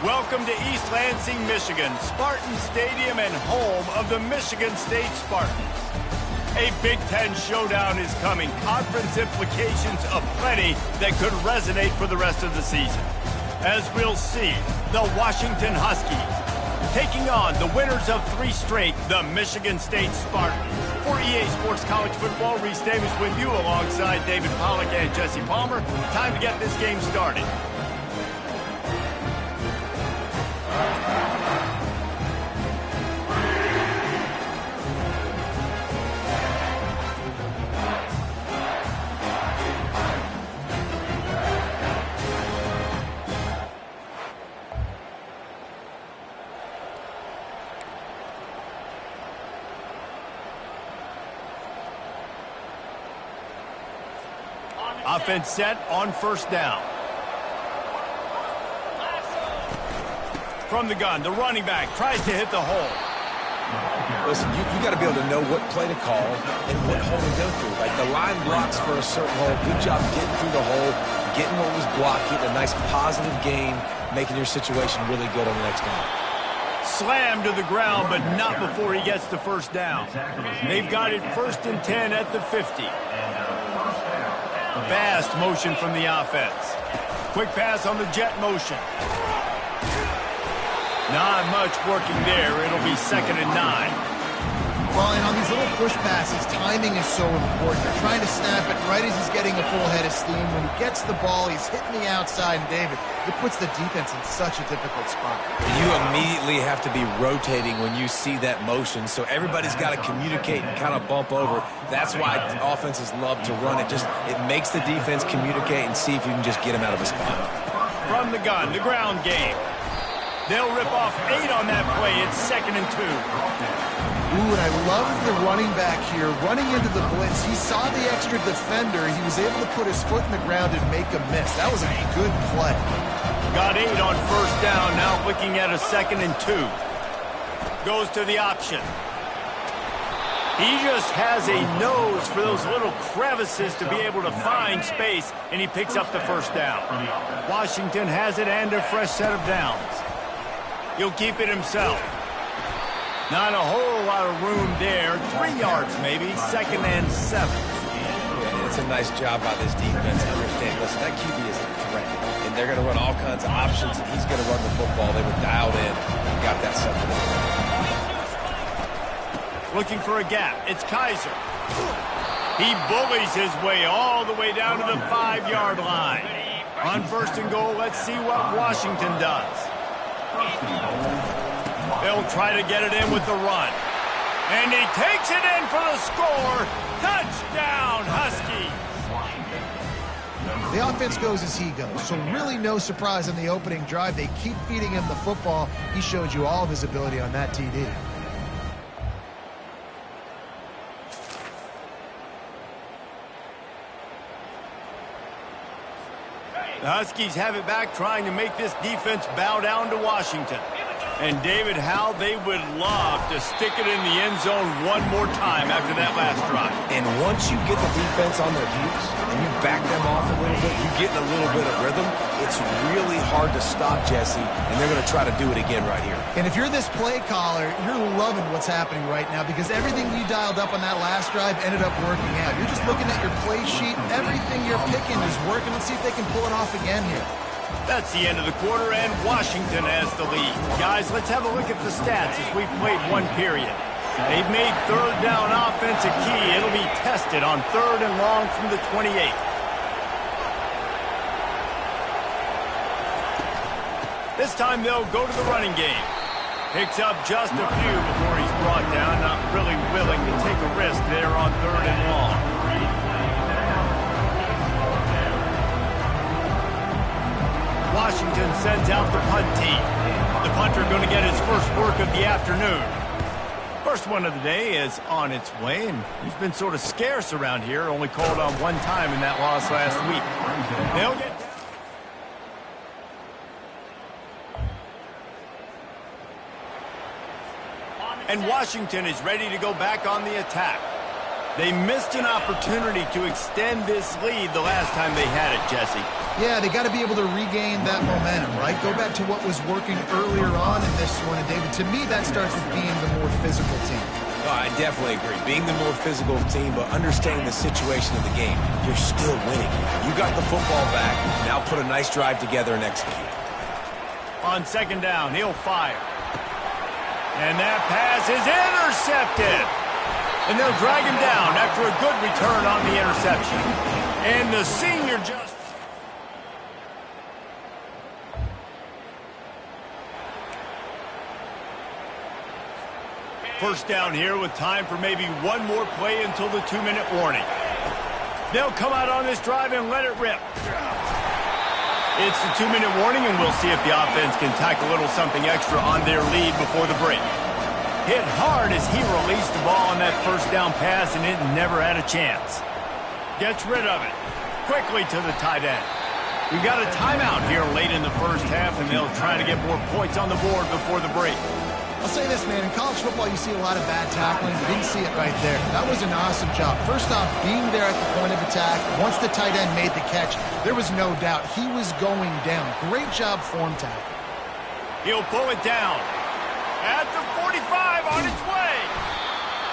Welcome to East Lansing, Michigan, Spartan Stadium and home of the Michigan State Spartans. A Big Ten showdown is coming. Conference implications aplenty that could resonate for the rest of the season. As we'll see, the Washington Huskies taking on the winners of 3 straight, the Michigan State Spartans. For EA Sports College Football, Reese Davis with you alongside David Pollack and Jesse Palmer. Time to get this game started. Offense set on first down. From the gun, the running back tries to hit the hole. Listen, you got to be able to know what play to call and what hole to go through. Like the line blocks for a certain hole. Good job getting through the hole, getting what was blocked, getting a nice positive gain, making your situation really good on the next down. Slammed to the ground, but not before he gets the first down. They've got it 1st and 10 at the 50. Fast motion from the offense. Quick pass on the jet motion. Not much working there. It'll be 2nd and 9. Well, and on these little push passes, timing is so important. They're trying to snap it right as he's getting a full head of steam. When he gets the ball, he's hitting the outside. And, David, it puts the defense in such a difficult spot. You immediately have to be rotating when you see that motion, so everybody's got to communicate and kind of bump over. That's why offenses love to run it. It makes the defense communicate and see if you can just get him out of a spot. From the gun, the ground game. They'll rip off 8 on that play. It's 2nd and 2. Ooh, and I love the running back here. Running into the blitz, he saw the extra defender. He was able to put his foot in the ground and make a miss. That was a good play. Got 8 on first down. Now looking at a 2nd and 2. Goes to the option. He just has a nose for those little crevices to be able to find space, and he picks up the first down. Washington has it and a fresh set of downs. He'll keep it himself. Not a whole lot of room there. 3 yards maybe. 2nd and 7. Yeah, it's a nice job by this defense. Understand, listen, that QB is a threat, and they're going to run all kinds of options, and he's going to run the football. They were dialed in and got that something. Looking for a gap. It's Kaiser. He bullies his way all the way down to the 5-yard line. On 1st and goal, let's see what Washington does. They'll try to get it in with the run. And he takes it in for the score. Touchdown, Huskies. The offense goes as he goes, so really no surprise in the opening drive. They keep feeding him the football. He showed you all of his ability on that TD. The Huskies have it back, trying to make this defense bow down to Washington. And, David, how they would love to stick it in the end zone one more time after that last drive. And once you get the defense on their heels and you back them off a little bit, you get a little bit of rhythm, it's really hard to stop, Jesse, and they're going to try to do it again right here. And if you're this play caller, you're loving what's happening right now because everything you dialed up on that last drive ended up working out. You're just looking at your play sheet. Everything you're picking is working. Let's see if they can pull it off again here. That's the end of the quarter, and Washington has the lead. Guys, let's have a look at the stats as we've played 1 period. They've made 3rd down offense a key. It'll be tested on 3rd and long from the 28. This time they'll go to the running game. Picks up just a few before he's brought down. Not really willing to take a risk there on 3rd and long. Washington sends out the punt team. The punter going to get his first work of the afternoon. First one of the day is on its way, and he's been sort of scarce around here. Only called on 1 time in that loss last week. They'll get... And Washington is ready to go back on the attack. They missed an opportunity to extend this lead the last time they had it, Jesse. Yeah, they got to be able to regain that momentum, right? Go back to what was working earlier on in this one. And, David, to me, that starts with being the more physical team. Oh, I definitely agree. Being the more physical team, but understanding the situation of the game. You're still winning. You got the football back. Now put a nice drive together and execute. On second down, he'll fire. And that pass is intercepted. And they'll drag him down after a good return on the interception. And the senior just... First down here with time for maybe one more play until the 2-minute warning. They'll come out on this drive and let it rip. It's the 2-minute warning, and we'll see if the offense can tack a little something extra on their lead before the break. Hit hard as he released the ball on that first down pass, and it never had a chance. Gets rid of it. Quickly to the tight end. We've got a timeout here late in the first half, and they'll try to get more points on the board before the break. I'll say this, man. In college football, you see a lot of bad tackling. You didn't see it right there. That was an awesome job. First off, being there at the point of attack. Once the tight end made the catch, there was no doubt he was going down. Great job form tackle. He'll pull it down. At the 45, on its way.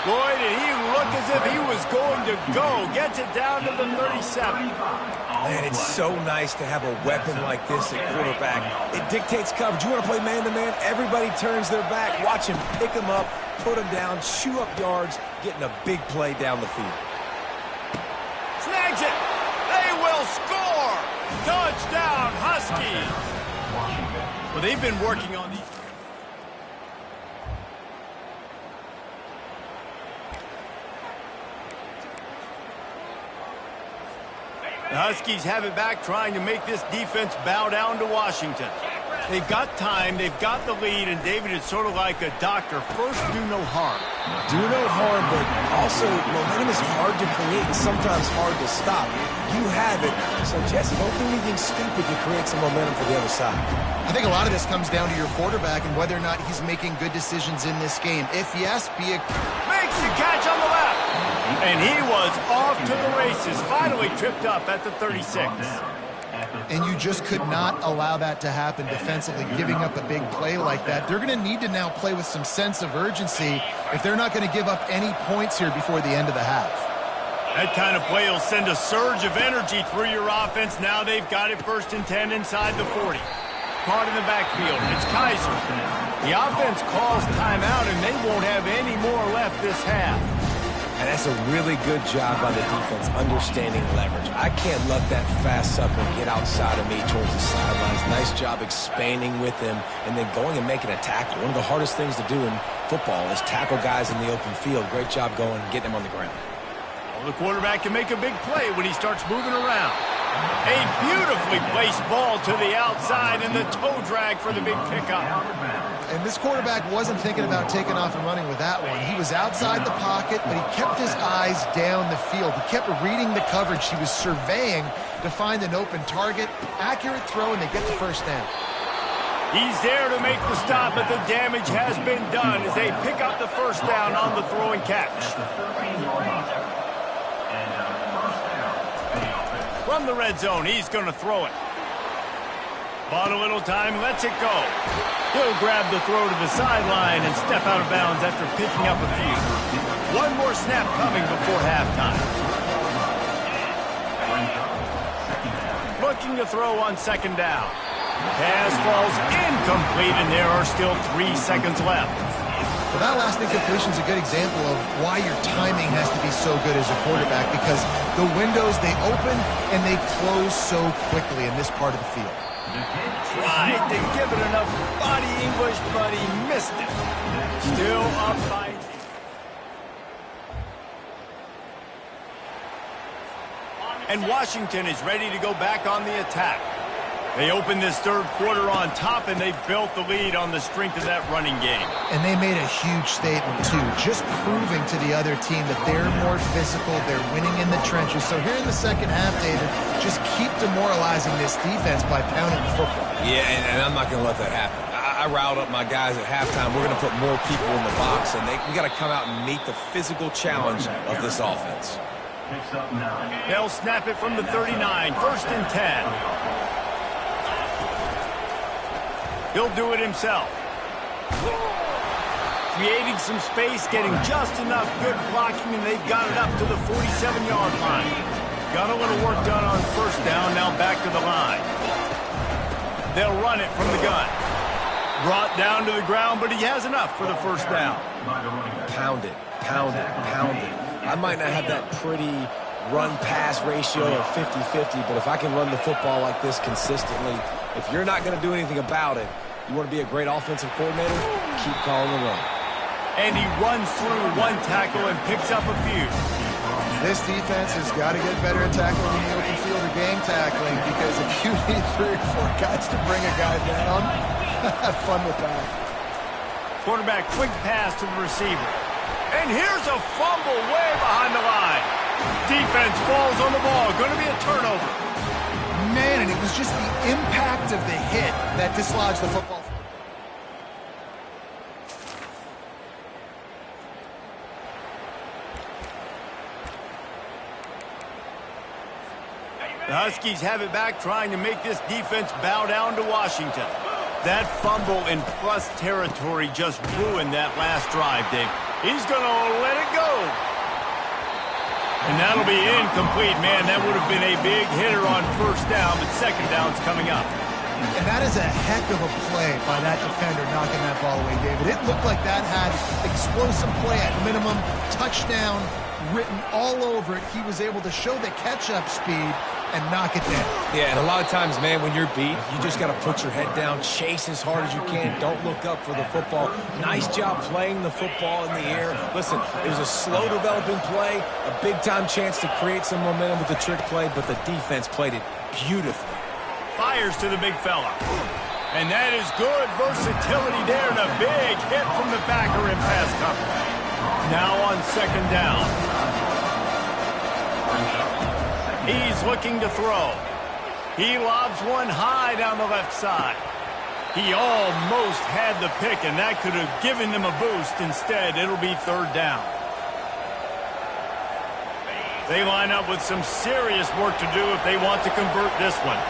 Boy, did he look as if he was going to go. Gets it down to the 37. Man, it's so nice to have a weapon like this at quarterback. It dictates coverage. You want to play man-to-man? Everybody turns their back. Watch him pick him up, put him down, chew up yards, getting a big play down the field. Snags it. They will score. Touchdown, Huskies. Well, they've been working on these. The Huskies have it back, trying to make this defense bow down to Washington. They've got time, they've got the lead, and David is sort of like a doctor. First, do no harm. Do no harm, but also momentum is hard to create and sometimes hard to stop. You have it, so Jesse, don't do anything stupid to create some momentum for the other side. I think a lot of this comes down to your quarterback and whether or not he's making good decisions in this game. If yes, be a... Makes the catch on the left. And he was off to the races, finally tripped up at the 36. And you just could not allow that to happen defensively, giving up a big play like that. They're going to need to now play with some sense of urgency if they're not going to give up any points here before the end of the half. That kind of play will send a surge of energy through your offense. Now they've got it 1st and 10 inside the 40. Caught in the backfield. It's Kaiser. The offense calls timeout, and they won't have any more left this half. And that's a really good job by the defense, understanding leverage. I can't let that fast sucker get outside of me towards the sidelines. Nice job expanding with him and then going and making a tackle. One of the hardest things to do in football is tackle guys in the open field. Great job going and getting them on the ground. Well, the quarterback can make a big play when he starts moving around. A beautifully placed ball to the outside and the toe drag for the big pickup. And this quarterback wasn't thinking about taking off and running with that one. He was outside the pocket, but he kept his eyes down the field. He kept reading the coverage. He was surveying to find an open target. Accurate throw, and they get the first down. He's there to make the stop, but the damage has been done as they pick up the first down on the throw and catch. From the red zone, he's going to throw it. Bought a little time, lets it go. He'll grab the throw to the sideline and step out of bounds after picking up a few. One more snap coming before halftime. Looking to throw on second down. Pass falls incomplete, and there are still 3 seconds left. Well, that last incompletion is a good example of why your timing has to be so good as a quarterback, because the windows, they open and they close so quickly in this part of the field. Tried to give it enough body English, but he missed it. Still up by... And Washington is ready to go back on the attack. They opened this third quarter on top, and they built the lead on the strength of that running game. And they made a huge statement, too, just proving to the other team that they're more physical, they're winning in the trenches. So here in the second half, David, just keep demoralizing this defense by pounding the football. Yeah, and I'm not going to let that happen. I riled up my guys at halftime. We're going to put more people in the box, and we got to come out and meet the physical challenge of this offense. They'll snap it from the 39, 1st and 10. He'll do it himself. Creating some space, getting just enough good blocking, and they've got it up to the 47-yard line. Got a little work done on 1st down, now back to the line. They'll run it from the gun. Brought down to the ground, but he has enough for the 1st down. Pound it, pound it, pound it. I might not have that pretty run-pass ratio of 50-50, but if I can run the football like this consistently, if you're not going to do anything about it, you want to be a great offensive coordinator, keep calling the run. And he runs through one tackle and picks up a few. This defense has got to get better at tackling in the open field or game tackling, because if you need 3 or 4 guys to bring a guy down, have fun with that. Quarterback quick pass to the receiver. And here's a fumble way behind the line. Defense falls on the ball. Going to be a turnover. Man, and it was just the impact of the hit that dislodged the football. The Huskies have it back, trying to make this defense bow down to Washington. That fumble in plus territory just ruined that last drive, Dave. He's going to let it go. And that'll be incomplete. Man, that would have been a big hitter on 1st down, but 2nd down's coming up. And that is a heck of a play by that defender knocking that ball away, David. It looked like that had explosive play at minimum, touchdown written all over it. He was able to show the catch-up speed and knock it down. Yeah, and a lot of times, man, when you're beat, you just got to put your head down, chase as hard as you can, don't look up for the football. Nice job playing the football in the air. Listen, it was a slow developing play, a big-time chance to create some momentum with the trick play, but the defense played it beautifully. Fires to the big fella. And that is good versatility there, and a big hit from the backer in pass coverage. Now on 2nd down. He's looking to throw. He lobs one high down the left side. He almost had the pick, and that could have given them a boost. Instead, it'll be 3rd down. They line up with some serious work to do if they want to convert this one.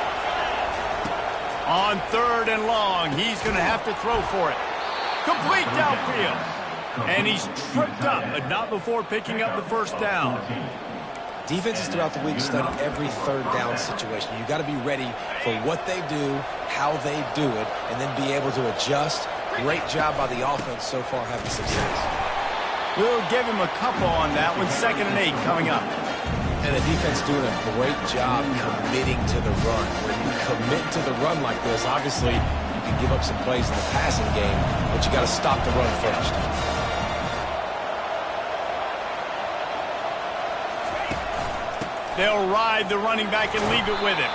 On 3rd and long, he's going to have to throw for it. Complete downfield. And he's tripped up, but not before picking up the 1st down. Defenses throughout the week study every 3rd down situation. You got to be ready for what they do, how they do it, and then be able to adjust. Great job by the offense so far having success. We'll give him a couple on that one. 2nd and 8 coming up. And the defense doing a great job committing to the run. When you commit to the run like this, obviously you can give up some plays in the passing game, but you got to stop the run first. They'll ride the running back and leave it with him.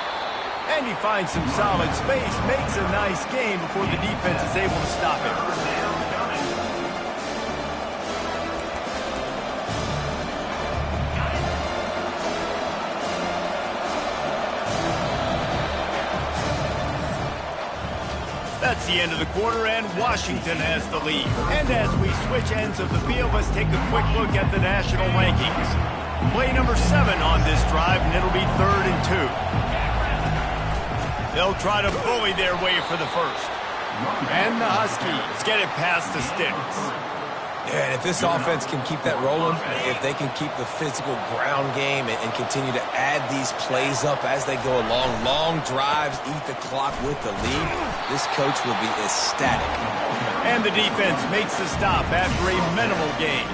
And he finds some solid space, makes a nice gain before the defense is able to stop him. That's the end of the quarter, and Washington has the lead. And as we switch ends of the field, let's take a quick look at the national rankings. Play number 7 on this drive, and it'll be 3rd and 2. They'll try to bully their way for the 1st. And the Huskies get it past the sticks. Yeah, and if this offense can keep that rolling, if they can keep the physical ground game and continue to add these plays up as they go along, long drives, eat the clock with the lead, this coach will be ecstatic. And the defense makes the stop after a minimal gain.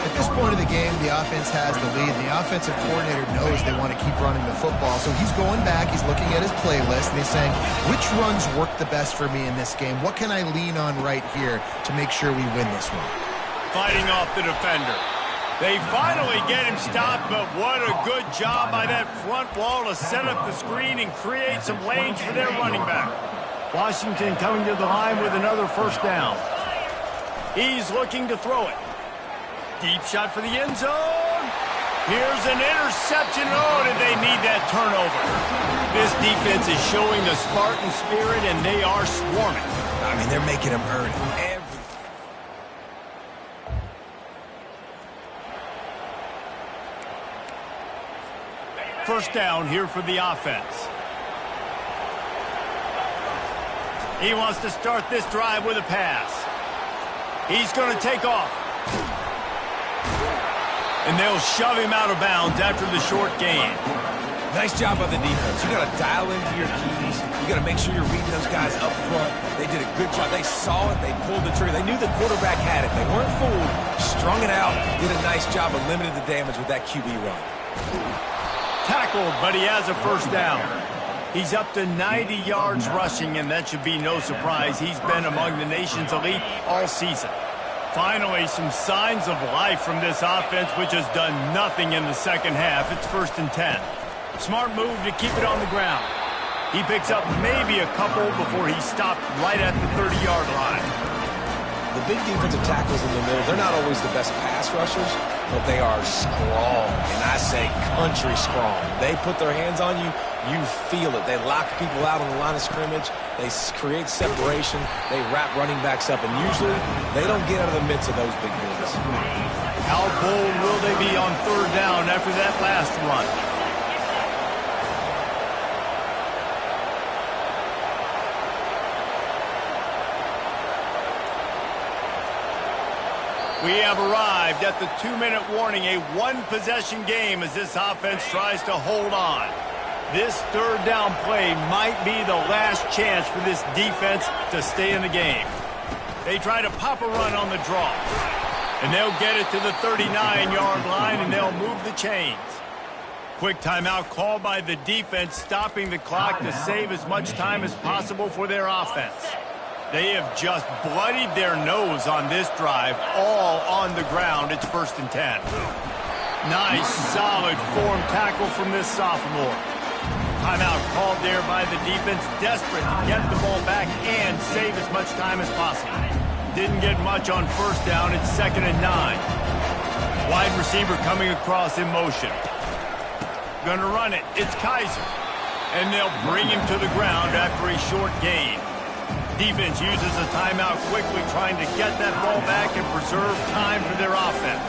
At this point of the game, the offense has the lead. The offensive coordinator knows they want to keep running the football. So he's going back, he's looking at his playlist, and he's saying, which runs work the best for me in this game? What can I lean on right here to make sure we win this one? Fighting off the defender. They finally get him stopped, but what a good job by that front wall to set up the screen and create some lanes for their running back. Washington coming to the line with another 1st down. He's looking to throw it. Deep shot for the end zone. Here's an interception. Oh, did they need that turnover? This defense is showing the Spartan spirit, and they are swarming. I mean, they're making him earn every. First down here for the offense. He wants to start this drive with a pass. He's going to take off. And they'll shove him out of bounds after the short gain. Nice job by the defense. You got to dial into your keys. You got to make sure you're reading those guys up front. They did a good job. They saw it. They pulled the trigger. They knew the quarterback had it. They weren't fooled. Strung it out. Did a nice job of limiting the damage with that QB run. Tackled, but he has a first down. He's up to 90 yards rushing, and that should be no surprise. He's been among the nation's elite all season. Finally, some signs of life from this offense, which has done nothing in the second half. It's 1st and 10. Smart move to keep it on the ground. He picks up maybe a couple before he stopped right at the 30-yard line. The big defensive tackles in the middle, they're not always the best pass rushers, but they are strong, and I say country strong. They put their hands on you, you feel it. They lock people out on the line of scrimmage. They create separation. They wrap running backs up, and usually they don't get out of the midst of those big boys. How bold will they be on 3rd down after that last run? We have arrived at the 2-minute warning, a one-possession game as this offense tries to hold on. This 3rd down play might be the last chance for this defense to stay in the game. They try to pop a run on the draw, and they'll get it to the 39-yard line, and they'll move the chains. Quick timeout called by the defense, stopping the clock to save as much time as possible for their offense. They have just bloodied their nose on this drive, all on the ground. It's 1st and 10. Nice, solid form tackle from this sophomore. Timeout called there by the defense, desperate to get the ball back and save as much time as possible. Didn't get much on 1st down. It's 2nd and 9. Wide receiver coming across in motion. Gonna run it. It's Kaiser. And they'll bring him to the ground after a short gain. Defense uses a timeout quickly, trying to get that ball back and preserve time for their offense.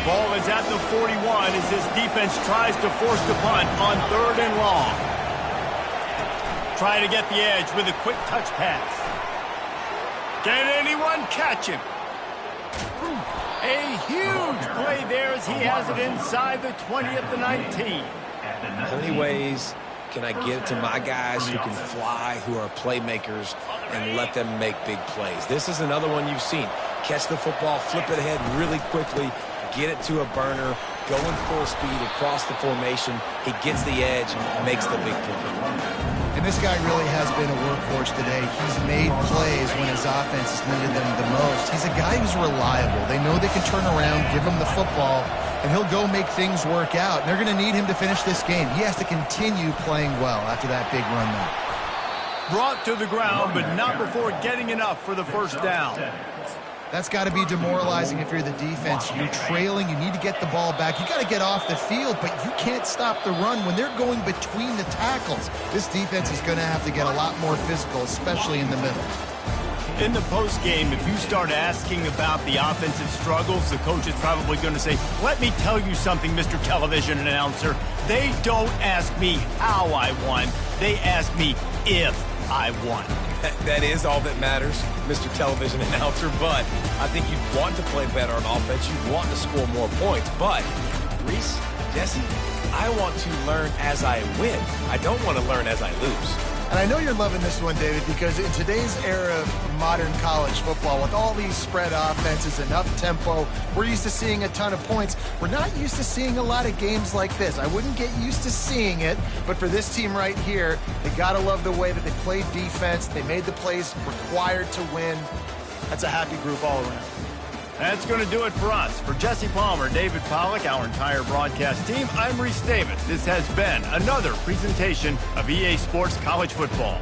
Ball is at the 41 as this defense tries to force the punt on 3rd and long. Trying to get the edge with a quick touch pass. Can anyone catch him? A huge play there as he has it inside the 20 at the 19. How many ways can I get it to my guys who can fly, who are playmakers, and let them make big plays? This is another one you've seen. Catch the football, flip it ahead really quickly, get it to a burner, going full speed across the formation. He gets the edge, makes the big play. And this guy really has been a workhorse today. He's made plays when his offense has needed them the most. He's a guy who's reliable. They know they can turn around, give him the football, and he'll go make things work out. And they're going to need him to finish this game. He has to continue playing well after that big run now. Brought to the ground, but not before getting enough for the 1st down. That's got to be demoralizing if you're the defense. You're trailing. You need to get the ball back. You got to get off the field, but you can't stop the run when they're going between the tackles. This defense is going to have to get a lot more physical, especially in the middle. In the postgame, if you start asking about the offensive struggles, the coach is probably going to say, let me tell you something, Mr. Television Announcer. They don't ask me how I won. They ask me if I won. That is all that matters, Mr. Television Announcer, but I think you'd want to play better on offense. You'd want to score more points, but Reese, Jesse, I want to learn as I win. I don't want to learn as I lose. And I know you're loving this one, David, because in today's era of modern college football, with all these spread offenses and up-tempo, we're used to seeing a ton of points. We're not used to seeing a lot of games like this. I wouldn't get used to seeing it, but for this team right here, they got to love the way that they played defense. They made the plays required to win. That's a happy group all around. That's going to do it for us. For Jesse Palmer, David Pollack, our entire broadcast team, I'm Reese Davis. This has been another presentation of EA Sports College Football.